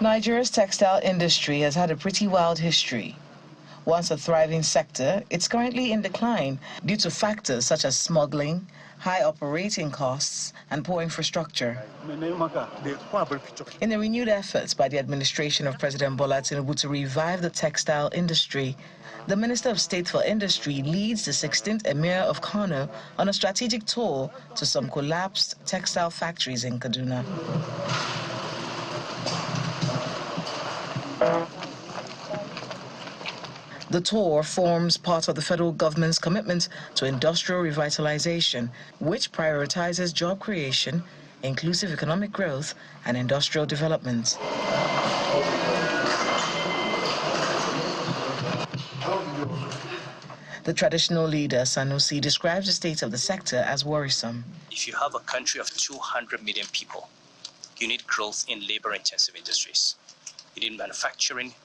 Nigeria's textile industry has had a pretty wild history. Once a thriving sector, it's currently in decline due to factors such as smuggling, high operating costs, and poor infrastructure. In the renewed efforts by the administration of President Bola Tinubu to revive the textile industry, the Minister of State for Industry leads the 16th Emir of Kano on a strategic tour to some collapsed textile factories in Kaduna. The tour forms part of the federal government's commitment to industrial revitalization, which prioritizes job creation, inclusive economic growth, and industrial development. The traditional leader, Sanusi, describes the state of the sector as worrisome. If you have a country of 200 million people, you need growth in labor-intensive industries. You need manufacturing,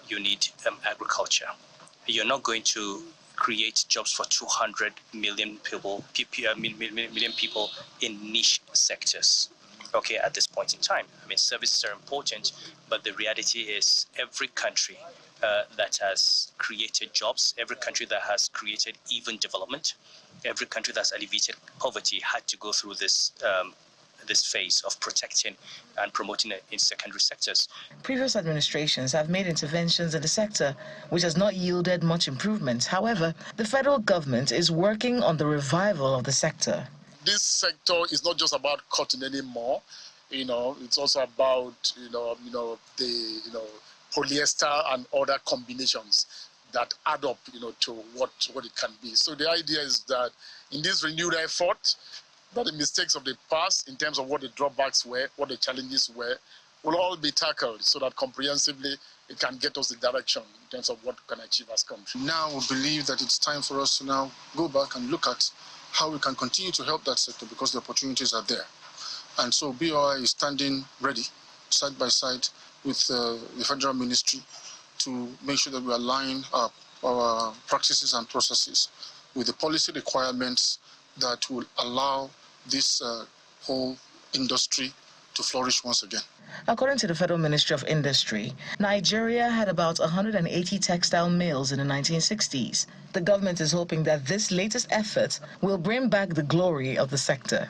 you need agriculture. You're not going to create jobs for 200 million people in niche sectors, okay, at this point in time. I mean, services are important, but the reality is every country that has created jobs, every country that has created even development, every country that's alleviated poverty had to go through this this phase of protecting and promoting it in secondary sectors. Previous administrations have made interventions in the sector, which has not yielded much improvement. However, the federal government is working on the revival of the sector. This sector is not just about cotton anymore. It's also about the polyester and other combinations that add up to what it can be. So the idea is that in this renewed effort, that the mistakes of the past in terms of what the drawbacks were, what the challenges were, will all be tackled so that comprehensively it can get us the direction in terms of what we can achieve as a country. Now we believe that it's time for us to now go back and look at how we can continue to help that sector because the opportunities are there. And so BOI is standing ready, side by side with the federal ministry to make sure that we align our practices and processes with the policy requirements that will allow this whole industry to flourish once again. According to the Federal Ministry of Industry, Nigeria had about 180 textile mills in the 1960s. The government is hoping that this latest effort will bring back the glory of the sector.